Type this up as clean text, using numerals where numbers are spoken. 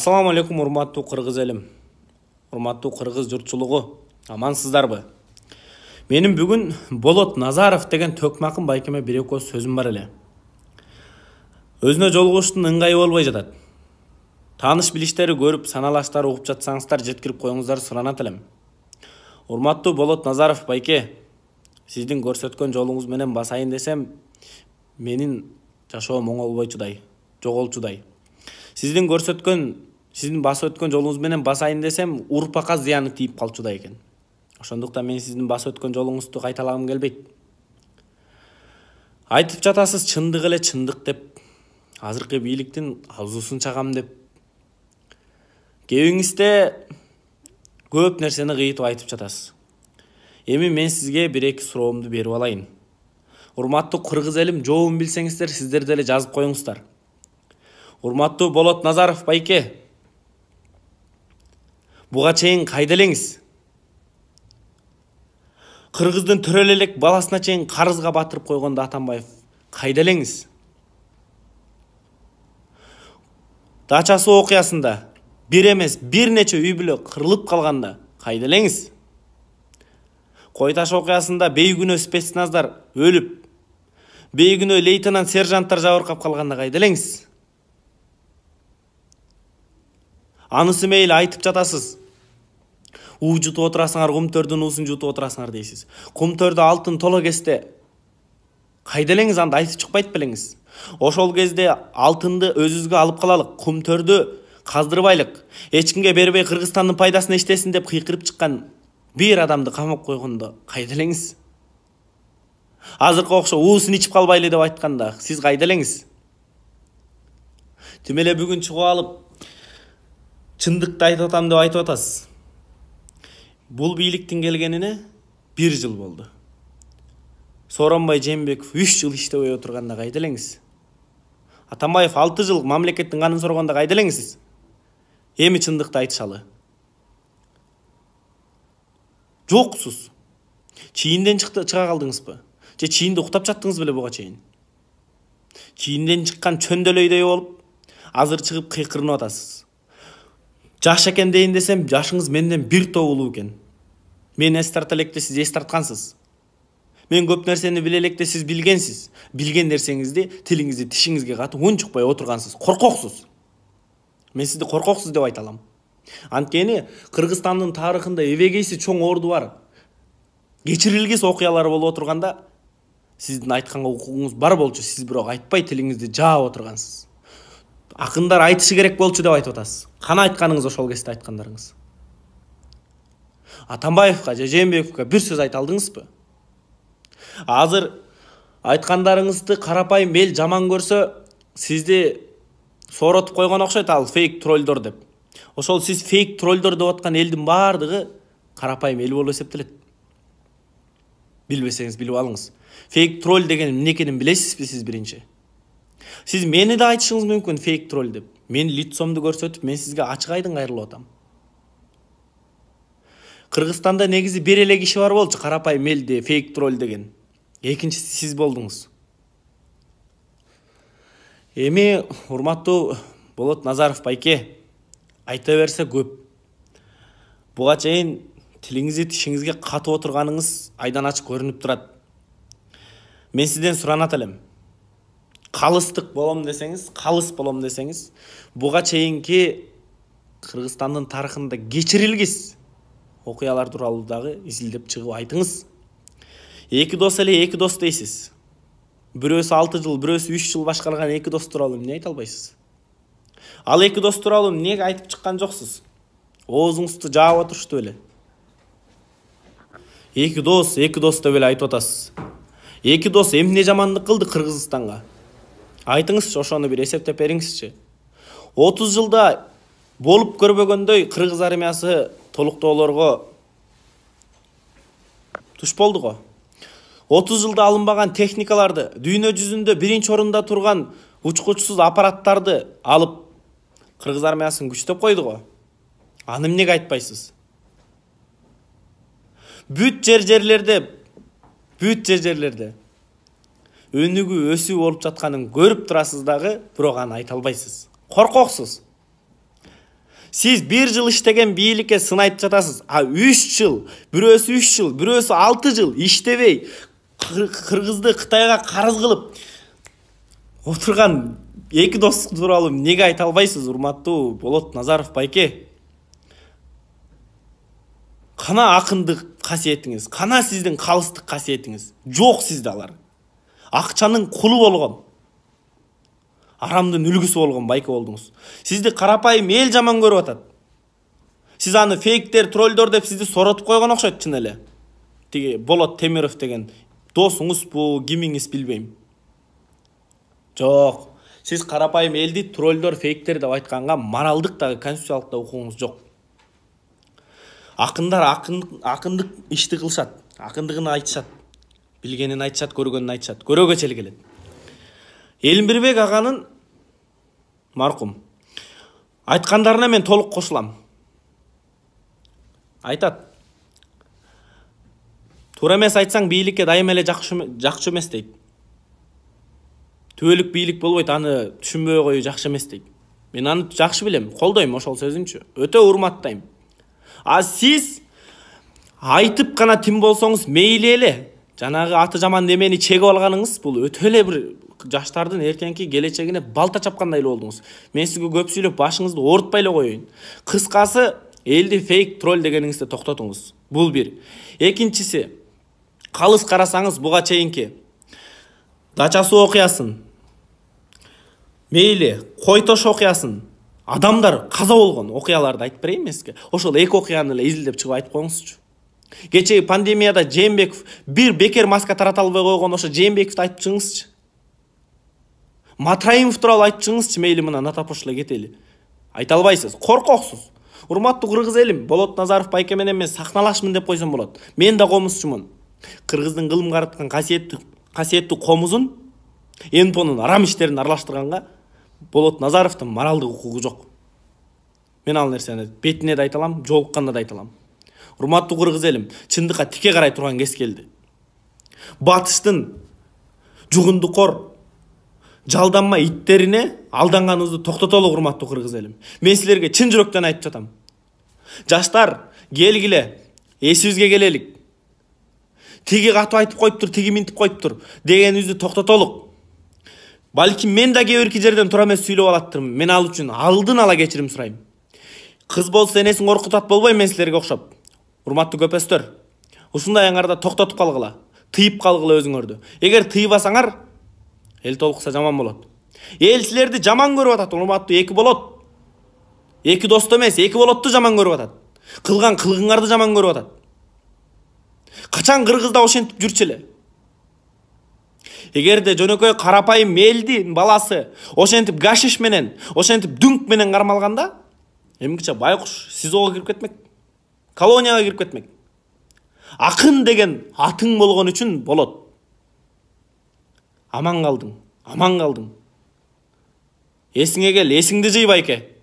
Ассаламу алейкум, урматтуу кыргыз элим. Урматтуу кыргыз журтчулугу. Амансыздарбы? Менин бүгүн Болот Назаров деген төкмакын байкеме бир экөө сөзүм бар эле. Өзүнө жолугуштун ыңгайы болбой жатат. Тааныш билиштери көрүп, саналаштары угуп жатсаңыздар жеткирип коюңуздар суранат элем. Урматтуу Болот Назаров байке, сиздин көрсөткөн жолуңуз менен басайын десем, менин жашоом оңолбойчудай, жоголчудай. Сиздин басып өткөн жолуңуз менен басайын десем, урпакка зыяны тийип калчудай экен. Ошондуктан мен сиздин басып өткөн жолуңузду кайталагым келбейт. Айтып жатасыз чындык эле чындык деп, азыркы бийликтин абзуусун чагам деп. Кебиңизде көп нерсени кыйытып айтып жатасыз. Эми мен сизге бир-эки суроомду берип алайын. Урматтуу кыргыз элим, жообун билсеңиздер, сиздер деле жазып коюңуздар. Урматтуу Болот Назаров байке, буга чейин кайда элеңиз? Кыргыздын төрөл элек баласына чейин карызга батырып койгондо Атамбаев кайда элеңиз? Дачасы окуясында бир эмес, бир нече үй бүлө кырылып калганда кайда элеңиз? Кой Таш окуясында бейгүнөө спецназдар өлүп, бейгүнөө лейтенант сержанттар жабыркап калганда кайда элеңиз? Анысы мейли айтып жатасыз. У жутуп отурасыңар, кумтөрдүн уусун жутуп отурасыңар дейсиз. Кумтөрдө алтын толо кезде кайда элеңиз, анда айтып чыкпайт белеңиз? Ошол кезде алтынды өзүбүзгө алып калалык, кумтөрдү каздырбайлык, эч кимге бербей Кыргызстандын пайдасына иштесин деп кыйкырып чыккан бир адамды камап койгондо кайда элеңиз? Азыркы окшо уусун ичип калбайлы деп айтканда сиз кайда элеңиз? Тим эле бүгүн чыгып алып чындыкты айтып атам деп айтып атасыз. Бул бийликтин келгенине 1 жыл болду. Сооронбай Жээнбеков 3 жыл иштебей отурганда кайда элеңиз? Атамбаев 6 жыл мамлекеттин канын соргондо кайда элеңиз? Эми чындыкты айтышалы. Жоксуз. Чийинден чыга калдыңызбы? Же чийинде уктап жаттыңыз беле буга чейин? Чийинден чыккан чөндөлөйдөй болуп, азыр чыгып кыйкырынып атасыз. Жаш экен дейин десем, жашыңыз менден бир топ улуу экен. Мен эс тарта электе сиз эс тарткансыз. Мен көп нерсени биле электе сиз билгенсиз. Билген нерсеңизди тилиңизди тишиңизге катып унчукпай отургансыз. Коркоксуз. Мен сизди коркоксуз деп айта алам. Анткени Кыргызстандын тарыхында эбегейси чоң орду бар. Кечирилгис окуялар болуп отурганда сиздин айтканга укугуңуз бар болчу, сиз бирок айтпай тилиңизди жаап отургансыз. Акындар айтышы керек болчу деп айтып атасыз. Кана айтканыңыз ошол кезде айткандарыңыз? Атамбаевка же Жээнбековго бир сөз айта алдыңызбы? Азыр айткандарыңызды карапайым эл жаман көрсө, сизди сооротуп койгон окшойт, ал фейк троллдор деп. Ошол сиз фейк троллдор деп аткан элдин бардыгы карапайым эл болуп эсептелет. Билбесеңиз билип алыңыз. Фейк тролль деген эмне экенин билесизби сиз биринчи? Сиз мени да айтышыңыз мүмкүн фейк тролль деп. Мен лицомду көрсөтүп, мен сизге ачык айдын кайрылып атам. Кыргызстанда негизи бир эле киши бар болчу, карапайым элди фейк тролль деген. Экинчиси сиз болдуңуз. Эми урматтуу Болот Назаров байке, айта берсе көп. Буга чейин тилиңизди тишиңизге катып отурганыңыз айдан ачык көрүнүп турат. Мен сизден суранат элем. Калыстык болом десеңиз, калыс болом десеңиз, буга чейинки Кыргызстандын тарыхында кечирилгис окуялар тууралуу дагы изилдеп чыгып айтыңыз. Эки дос эле эки дос дейсиз. Бирөөсү 6 жыл, бирөөсү 3 жыл башкарган эки дос тууралуу эмне айта албайсыз? Ал эки дос тууралуу эмнеге айтып чыккан жоксуз? Оозуңузду жаап отурушту беле? Эки дос деп эле айтып атасыз. Эки дос эмне жамандык кылды Кыргызстанга? Айтыңызчы, ошону бир эсептеп бериңизчи. 30 жылда болуп көрбөгөндөй Кыргыз армиясы толуктоолорго туш болду го. 30 жылда алынбаган техникаларды, дүйнө жүзүндө биринчи орунда турган учкучсуз аппараттарды алып Кыргыз армиясын күчтөп койду го. Аны эмнеге айтпайсыз? Бүт жерлерде өнүгүү өсүү болуп жатканын көрүп турасыз дагы, бирок аны айта албайсыз. Коркоксуз. Сиз 1 жыл иштеген бийликке сын айтып жатасыз. 3 жыл, бирөөсү 3 жыл, бирөөсү 6 жыл иштебей, Кыргызды Кытайга карыз кылып отурган эки дос тууралуу эмнеге айта албайсыз, урматтуу Болот Назаров байке? Кана акындык касиетиңиз, кана сиздин калыстык касиетиңиз? Жок сизде алар. Акчанын кулу болгон, арамдын үлгүсү болгон байке болдуңуз. Сизди карапайым эл жаман көрүп атат. Сиз аны фейктер, троллдор деп сизди соротуп койгон окшойт чын эле. Тиги Болот Темиров деген досуңуз бу, кимиңиз билбейм. Жок. Сиз карапайым элди троллдор, фейктер деп айтканга моралдык дагы, конституциялык да укугуңуз жок. Акындар акындык ишти кылышат, акындыгын айтышат, билгенин айтышат, көргөнүн айтышат, көрөгө чел келет. Элимбирбек аганын маркум айткандарына мен толук кошулам. Айтат: туура эмес айтсаң бийликке дайыма эле жакшы эмес дейт. Түбөлүк бийлик болбойт, аны түшүнбөй коюу жакшы эмес дейт. Мен аны жакшы билем, колдойм ошол сөзүнчү. Өтө урматтайм. Сиз айтып гана тим болсоңуз мейли эле. Жанагы аты жаман немени чегип алганыңыз бул өтө эле бир жаштардын эртеңки келечегине балта чапкандай эле болдуңуз. Мен сизге көп сүйлөп башыңызды оорутпай эле коеюн. Кыскасы, элди фейк, тролл дегениңизди токтотуңуз. Бул бир. Экинчиси, калыс карасаңыз буга чейинки Дача суу окуясын, мейли Койтош окуясын, адамдар каза болгон окуяларды айтып берейин эмеске. Ошол эки окуяны эле изилдеп чыгып айтып коюңузчу. Кечеги пандемияда Жээнбеков бир бекер маска тарата албай койгон ошо Жээнбековду айтып чыгыңызчы. Матраимов тууралуу айтып чыгыңызчы, мейли мына натапош эле кетели. Айта албайсыз, коркоксуз. Урматтуу кыргыз элим, Болот Назаров байке менен мен сахналашмын деп койсом болот. Мен да комузчумун. Кыргыздын кылым карыткан касиеттүү комузун, энпонун арам иштерин аралаштырганга Болот Назаровдун моралдык укугу жок. Мен ал нерсени бетине да айта алам, жолукканда да айта алам. Урматтуу кыргыз элим, чындыкка тике карай турган кез келди. Батыштын жугундукор, жалданма иттерине алданганыңызды токтотолу, урматтуу кыргыз элим. Мен силерге чын жүрөктөн айтып жатам. Жаштар, келгиле, эсибизге келелик. Тиги катып айтып коюптур, тиги минтип коюптур дегенибизди токтотолук. Балким мен да кээ бир жерден туура эмес сүйлөп алаттырмын. Мен ал үчүн алдын ала кечирим сурайм. Кыз болсо энесин коркутат болбойм мен силерге окшоп. Урматтуу көпөстөр, ушундай аңарда токтотуп калгыла, тыйып калгыла өзүңөрдү. Эгер тыйбасаңар, эл толкуса жаман болот. Эл силерди жаман көрүп атат, урматтуу эки болот. Эки досту эмес, эки болотту жаман көрүп атат. Кылган кылыгыңарды жаман көрүп атат. Качан Кыргызда ошентип жүрчү эле? Эгерде жөнөкөй карапайым элдин баласы ошентип гашиш менен, ошентип дүңк менен кармалганда, эмгиче байкуш СИЗОго кирип кетмек, колонияга кирип кетмек. Акын деген атың болгон үчүн болот. Аман калдың, аман калдың. Эсиңе кел, эсиңди жый байке.